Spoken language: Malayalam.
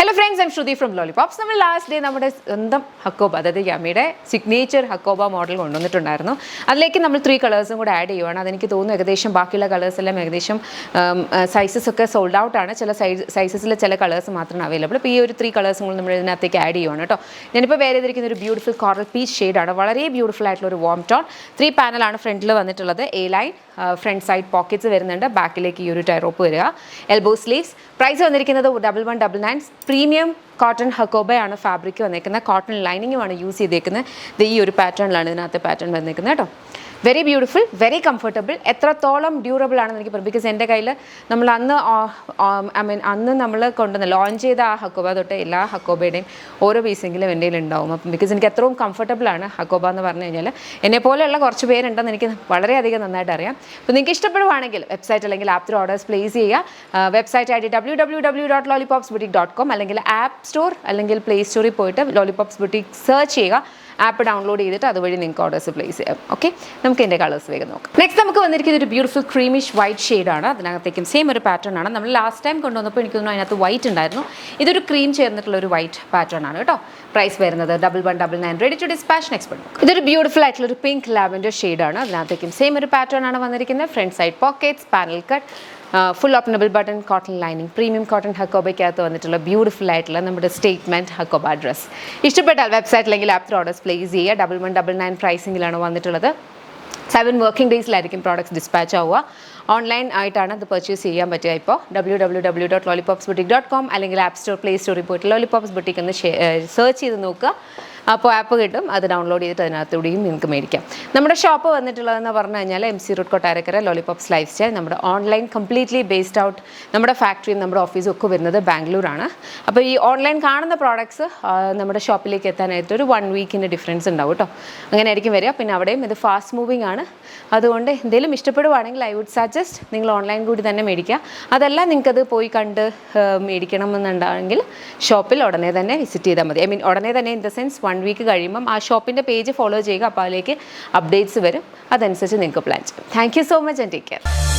Hello friends, I'm Shruti from Lollipops. നമ്മൾ ലാസ്റ്റ് ഡേ നമ്മുടെ സ്വന്തം ഹക്കോബ, അതായത് യമ്മിയുടെ സിഗ്നേച്ചർ ഹക്കോബ മോഡൽ കൊണ്ടുവന്നിട്ടുണ്ടായിരുന്നു. അതിലേക്ക് നമ്മൾ 3 കളേഴ്സും കൂടെ ആഡ് ചെയ്യുവാണ്. അതെനിക്ക് തോന്നുന്നു ഏകദേശം ബാക്കിയുള്ള കളേഴ്സ് എല്ലാം ഏകദേശം സൈസസ് ഒക്കെ സോൾഡ് ഔട്ട് ആണ്. ചില സൈസസിൽ ചില കളേഴ്സ് മാത്രമാണ് അവൈലബിൾ. അപ്പോൾ ഈ ഒരു 3 കളേഴ്സും കൂടി നമ്മൾ ഇതിനകത്തേക്ക് ആഡ് ചെയ്യുവാണ് കേട്ടോ. ഞാനിപ്പോൾ വേറെ ചെയ്തിരിക്കുന്ന ഒരു ബ്യൂട്ടിഫുൾ കോറൽ പീച്ച് ഷെയ്ഡാണ്. വളരെ ബ്യൂട്ടിഫുൾ ആയിട്ടുള്ള ഒരു വാം ടോൺ. 3 പാനലാണ് ഫ്രണ്ടിൽ വന്നിട്ടുള്ളത്. A line, front side pockets വരുന്നുണ്ട്. ബാക്കിലേക്ക് ഈ ഒരു ടൈ റോപ്പ് വരിക. Elbow sleeves. പ്രൈസ് വന്നിരിക്കുന്നത് 1199. പ്രീമിയം കോട്ടൺ ഹക്കോബയാണ് ഫാബ്രിക് വന്നിരിക്കുന്നത്. കോട്ടൺ ലൈനിങ്ങുമാണ് യൂസ് ചെയ്തേക്കുന്നത്. ഈ ഒരു പാറ്റേണിലാണ് ഇതിനകത്ത് പാറ്റേൺ വന്നിരിക്കുന്നത് കേട്ടോ. Very beautiful, very comfortable. എത്രത്തോളം ഡ്യൂറബിൾ ആണെന്ന് എനിക്ക് പറയും. ബിക്കോസ് എൻ്റെ കയ്യിൽ നമ്മൾ അന്ന് നമ്മൾ കൊണ്ടുവന്ന് ലോഞ്ച് ചെയ്ത ആ ഹക്കോബ തൊട്ട് എല്ലാ ഹക്കോബയുടെയും ഓരോ പീസെങ്കിലും എൻ്റെ കയ്യിൽ ഉണ്ടാവും. അപ്പം ബിക്കോസ് എനിക്ക് എത്രയും കംഫർട്ടബിൾ ആണ് ഹക്കോബ എന്ന് പറഞ്ഞു കഴിഞ്ഞാൽ. എന്നെപ്പോലെയുള്ള കുറച്ച് പേരുണ്ടെന്ന് എനിക്ക് വളരെയധികം നന്നായിട്ട് അറിയാം. അപ്പോൾ നിങ്ങൾക്ക് ഇഷ്ടപ്പെടുവാണെങ്കിൽ വെബ്സൈറ്റ് അല്ലെങ്കിൽ ആപ്പ് ത്രൂ ഓർഡേഴ്സ് പ്ലേസ് ചെയ്യുക. വെബ്സൈറ്റ് ID www.lollipopsboutique.com അല്ലെങ്കിൽ ആപ്പ് സ്റ്റോർ അല്ലെങ്കിൽ പ്ലേ സ്റ്റോറിൽ പോയിട്ട് ലോളിപോപ്സ് ബുട്ടീക്ക് സെർച്ച് ചെയ്യുക. ആപ്പ് ഡൗൺലോഡ് ചെയ്തിട്ട് അതുവഴി നിങ്ങൾക്ക് ഓർഡേഴ്സ് പ്ലേസ് ചെയ്യാം. ഓക്കെ, നമുക്ക് എൻ്റെ കളേഴ്സ് വേഗം നോക്കാം. നെക്സ്റ്റ് നമുക്ക് വന്നിരിക്കുന്ന ഒരു ബ്യൂട്ടിഫുൾ ക്രീമിഷ് വൈറ്റ് ഷെയ്ഡാണ്. അതിനകത്തേക്കും സെയിം ഒരു പാറ്റേൺ ആണ്. നമ്മൾ ലാസ്റ്റ് ടൈം കൊണ്ടുവന്നപ്പോൾ എനിക്ക് തോന്നുന്നു അതിനകത്ത് വൈറ്റ് ഉണ്ടായിരുന്നു. ഇതൊരു ക്രീം ചേർന്നിട്ടുള്ള ഒരു വൈറ്റ് പാറ്റേൺ ആണ് കേട്ടോ. പ്രൈസ് വരുന്നത് 1199. Ready to dispatch. നെക്സ്റ്റ് നോക്കാം. ഇതൊരു ബ്യൂട്ടിഫുൾ ആയിട്ടുള്ള ഒരു പിങ്ക് ലാവൻഡർ ഷെയ്ഡാണ്. അതിനകത്തേക്കും സെയിം ഒരു പാറ്റേൺ ആണ് വന്നിരിക്കുന്നത്. Front side pockets, panel cut, full openable button, cotton lining, premium cotton ഹക്കോബയ്ക്കകത്ത് വന്നിട്ടുള്ള ബ്യൂട്ടിഫുൾ ആയിട്ടുള്ള നമ്മുടെ സ്റ്റേറ്റ്മെൻറ്റ് ഹക്കോബ ഡ്രസ്. ഇഷ്ടപ്പെട്ടാൽ വെബ്സൈറ്റ് അല്ലെങ്കിൽ ആപ്പ് ത്രൂ ഓർഡേഴ്സ് പ്ലേസ് ചെയ്യുക. 1199 പ്രൈസിങ്ങിലാണ് വന്നിട്ടുള്ളത്. 7 വർക്കിംഗ് ഡേയ്സിലായിരിക്കും പ്രോഡക്റ്റ്സ് ഡിസ്പാച്ച് ആവുക. ഓൺലൈൻ ആയിട്ടാണ് അത് പർച്ചേസ് ചെയ്യാൻ പറ്റുക. ഇപ്പോൾ www.lollipopsboutique.com അല്ലെങ്കിൽ ആപ്പ് സ്റ്റോർ പ്ലേ സ്റ്റോറിൽ പോയിട്ട് ലോളിപോപ്സ് ബുട്ടീക്ക് ഒന്ന് സെർച്ച് ചെയ്ത് നോക്കുക. അപ്പോൾ ആപ്പ് കിട്ടും. അത് ഡൗൺലോഡ് ചെയ്തിട്ട് അതിനകത്തൂടെയും നിങ്ങൾക്ക് മേടിക്കാം. നമ്മുടെ ഷോപ്പ് വന്നിട്ടുള്ളതെന്ന് പറഞ്ഞു കഴിഞ്ഞാൽ MC road Kottarakkara lollipops life style. നമ്മുടെ ഓൺലൈൻ കംപ്ലീറ്റ്ലി ബേസ്ഡ് ഔട്ട്, നമ്മുടെ ഫാക്ടറിയും നമ്മുടെ ഓഫീസും ഒക്കെ വരുന്നത് ബാംഗ്ലൂരാണ്. അപ്പോൾ ഈ ഓൺലൈൻ കാണുന്ന പ്രോഡക്ട്സ് നമ്മുടെ ഷോപ്പിലേക്ക് എത്താനായിട്ട് ഒരു 1 വീക്കിൻ്റെ ഡിഫറൻസ് ഉണ്ടാവും കേട്ടോ. അങ്ങനെ ആയിരിക്കും വരിക. പിന്നെ അവിടെയും ഇത് ഫാസ്റ്റ് മൂവിങ് ആണ്. അതുകൊണ്ട് എന്തെങ്കിലും ഇഷ്ടപ്പെടുവാണെങ്കിൽ ഐ വുഡ് സജസ്റ്റ് നിങ്ങൾ ഓൺലൈൻ കൂടി തന്നെ മേടിക്കുക. അതല്ല നിങ്ങൾക്കത് പോയി കണ്ട് മേടിക്കണമെന്നുണ്ടെങ്കിൽ ഷോപ്പിൽ ഉടനെ തന്നെ വിസിറ്റ് ചെയ്താൽ മതി. ഉടനെ തന്നെ ഇൻ ദ സെൻസ് 1 വീക്ക് കഴിയുമ്പം ആ ഷോപ്പിൻ്റെ പേജ് ഫോളോ ചെയ്യുക. അപ്പോൾ അതിലേക്ക് അപ്ഡേറ്റ്സ് വരും. അതനുസരിച്ച് നിങ്ങൾക്ക് പ്ലാൻ ചെയ്യാം. Thank you so much and take care.